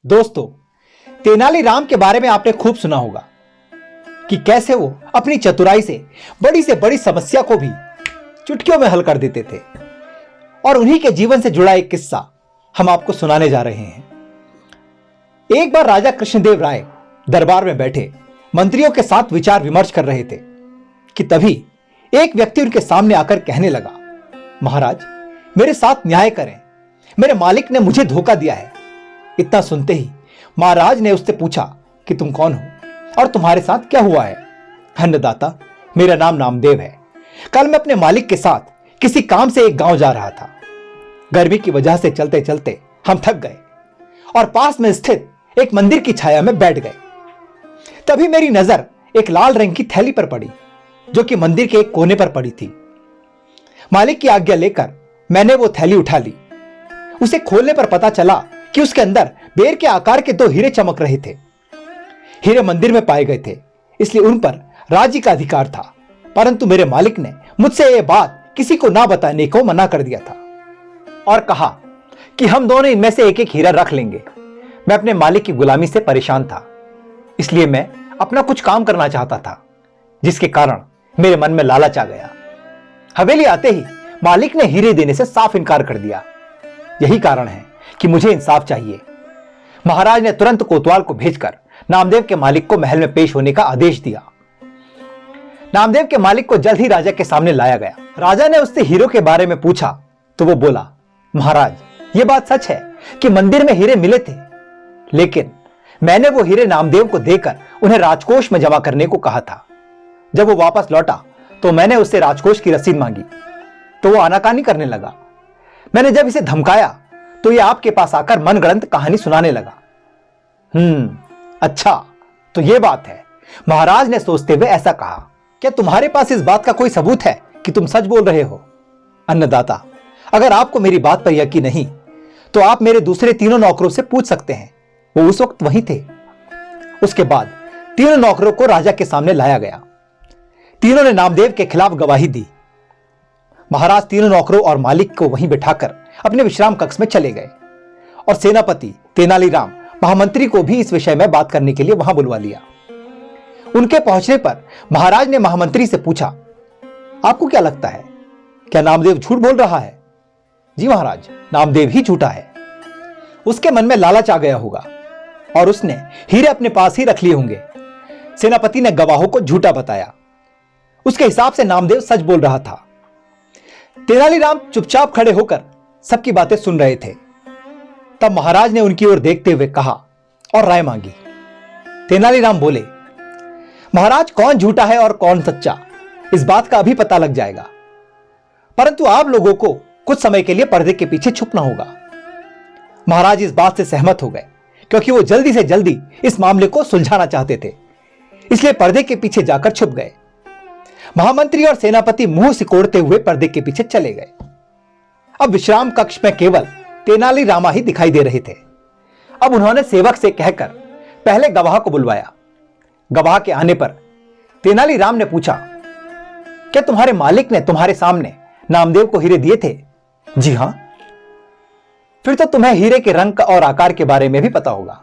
दोस्तों, तेनालीराम के बारे में आपने खूब सुना होगा कि कैसे वो अपनी चतुराई से बड़ी समस्या को भी चुटकियों में हल कर देते थे। और उन्हीं के जीवन से जुड़ा एक किस्सा हम आपको सुनाने जा रहे हैं। एक बार राजा कृष्णदेव राय दरबार में बैठे मंत्रियों के साथ विचार विमर्श कर रहे थे कि तभी एक व्यक्ति उनके सामने आकर कहने लगा, महाराज, मेरे साथ न्याय करें, मेरे मालिक ने मुझे धोखा दिया है। इतना सुनते ही महाराज ने उससे पूछा कि तुम कौन हो और तुम्हारे साथ क्या हुआ है। अन्नदाता, मेरा नाम नामदेव है। कल मैं अपने मालिक के साथ किसी काम से एक गांव जा रहा था। गर्मी की वजह से चलते चलते हम थक गए और पास में स्थित एक मंदिर की छाया में बैठ गए। तभी मेरी नजर एक लाल रंग की थैली पर पड़ी जो कि मंदिर के एक कोने पर पड़ी थी। मालिक की आज्ञा लेकर मैंने वो थैली उठा ली। उसे खोलने पर पता चला कि उसके अंदर बेर के आकार के 2 हीरे चमक रहे थे। हीरे मंदिर में पाए गए थे, इसलिए उन पर राज्य का अधिकार था, परंतु मेरे मालिक ने मुझसे यह बात किसी को ना बताने को मना कर दिया था और कहा कि हम दोनों इनमें से एक एक हीरा रख लेंगे। मैं अपने मालिक की गुलामी से परेशान था, इसलिए मैं अपना कुछ काम करना चाहता था, जिसके कारण मेरे मन में लालच आ गया। हवेली आते ही मालिक ने हीरे देने से साफ इनकार कर दिया। यही कारण है कि मुझे इंसाफ चाहिए। महाराज ने तुरंत कोतवाल को भेजकर नामदेव के मालिक को महल में पेश होने का आदेश दिया। नामदेव के मालिक को जल्द ही राजा के सामने लाया गया। राजा ने उससे हीरों के बारे में पूछा तो वो बोला, महाराज, यह बात सच है कि मंदिर में हीरे मिले थे, लेकिन मैंने वो हीरे नामदेव को देकर उन्हें राजकोष में जमा करने को कहा था। जब वो वापस लौटा तो मैंने उससे राजकोष की रसीद मांगी तो वो आनाकानी करने लगा। मैंने जब इसे धमकाया तो ये आपके पास आकर मनगढ़ंत कहानी सुनाने लगा। अच्छा, तो ये बात है। महाराज ने सोचते हुए ऐसा कहा, क्या तुम्हारे पास इस बात का कोई सबूत है कि तुम सच बोल रहे हो? अन्नदाता, अगर आपको मेरी बात पर यकीन नहीं तो आप मेरे दूसरे 3 नौकरों से पूछ सकते हैं, वो उस वक्त वहीं थे। उसके बाद 3 नौकरों को राजा के सामने लाया गया। तीनों ने नामदेव के खिलाफ गवाही दी। महाराज 3 नौकरों और मालिक को वहीं बिठाकर अपने विश्राम कक्ष में चले गए और सेनापति तेनालीराम महामंत्री को भी इस विषय में बात करने के लिए वहां बुलवा लिया। उनके पहुंचने पर महाराज ने महामंत्री से पूछा, आपको क्या लगता है, क्या नामदेव झूठ बोल रहा है? जी महाराज, नामदेव ही झूठा है। उसके मन में लालच आ गया होगा और उसने हीरे अपने पास ही रख लिए होंगे। सेनापति ने गवाहों को झूठा बताया। उसके हिसाब से नामदेव सच बोल रहा था। तेनालीराम चुपचाप खड़े होकर सबकी बातें सुन रहे थे। तब महाराज ने उनकी ओर देखते हुए कहा और राय मांगी। तेनालीराम बोले, महाराज, कौन झूठा है और कौन सच्चा, इस बात का अभी पता लग जाएगा, परंतु आप लोगों को कुछ समय के लिए पर्दे के पीछे छुपना होगा। महाराज इस बात से सहमत हो गए क्योंकि वो जल्दी से जल्दी इस मामले को सुलझाना चाहते थे, इसलिए पर्दे के पीछे जाकर छुप गए। महामंत्री और सेनापति मुंह सिकोड़ते हुए पर्दे के पीछे चले गए। अब विश्राम कक्ष में केवल तेनालीरामा ही दिखाई दे रहे थे। अब उन्होंने सेवक से कहकर पहले गवाह को बुलवाया। गवाह के आने पर तेनालीराम ने पूछा, क्या तुम्हारे मालिक ने तुम्हारे सामने नामदेव को हीरे दिए थे? जी हां। फिर तो तुम्हें हीरे के रंग और आकार के बारे में भी पता होगा।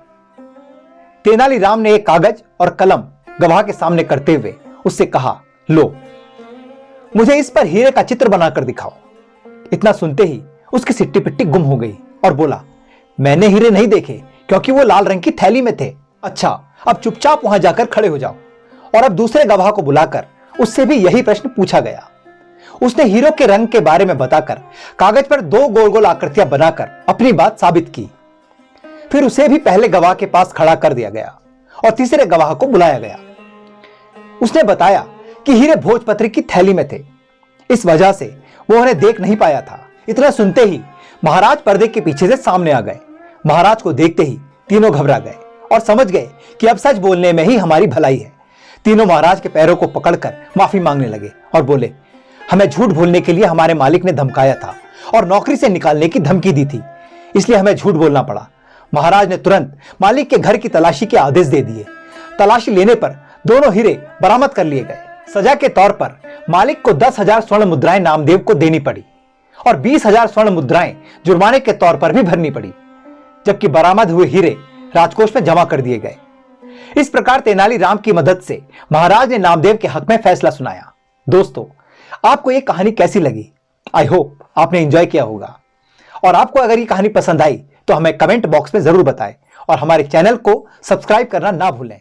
तेनालीराम ने एक कागज और कलम गवाह के सामने करते हुए उससे कहा, लो, मुझे इस पर हीरे का चित्र बनाकर दिखाओ। इतना सुनते ही उसकी सिट्टी पिट्टी गुम हो गई और बोला, मैंने हीरे नहीं देखे क्योंकि वो लाल रंग की थैली में थे। अच्छा, अब चुपचाप वहां जाकर खड़े हो जाओ। और अब दूसरे गवाह को बुलाकर उससे भी यही प्रश्न पूछा गया। उसने हीरो के रंग के बारे में बताकर कागज पर 2 गोल गोल आकृतियां बनाकर अपनी बात साबित की। फिर उसे भी पहले गवाह के पास खड़ा कर दिया गया और तीसरे गवाह को बुलाया गया। उसने बताया कि हीरे भोजपत्र की थैली में थे, इस वजह से वो उन्हें देख नहीं पाया था। इतना सुनते ही महाराज पर्दे के पीछे से सामने आ गए। महाराज को देखते ही तीनों घबरा गए और समझ गए कि अब सच बोलने में ही हमारी भलाई है। तीनों महाराज के पैरों को पकड़कर माफी मांगने लगे और बोले, हमें झूठ बोलने के लिए हमारे मालिक ने धमकाया था और नौकरी से निकालने की धमकी दी थी, इसलिए हमें झूठ बोलना पड़ा। महाराज ने तुरंत मालिक के घर की तलाशी के आदेश दे दिए। तलाशी लेने पर दोनों हीरे बरामद कर लिए गए। सजा के तौर पर मालिक को 10,000 स्वर्ण मुद्राएं नामदेव को देनी पड़ी और 20,000 स्वर्ण मुद्राएं जुर्माने के तौर पर भी भरनी पड़ी, जबकि बरामद हुए हीरे राजकोष में जमा कर दिए गए। इस प्रकार तेनालीराम की मदद से महाराज ने नामदेव के हक में फैसला सुनाया। दोस्तों, आपको यह कहानी कैसी लगी? आई होप आपने एंजॉय किया होगा। और आपको अगर ये कहानी पसंद आई तो हमें कमेंट बॉक्स में जरूर बताएं और हमारे चैनल को सब्सक्राइब करना ना भूलें।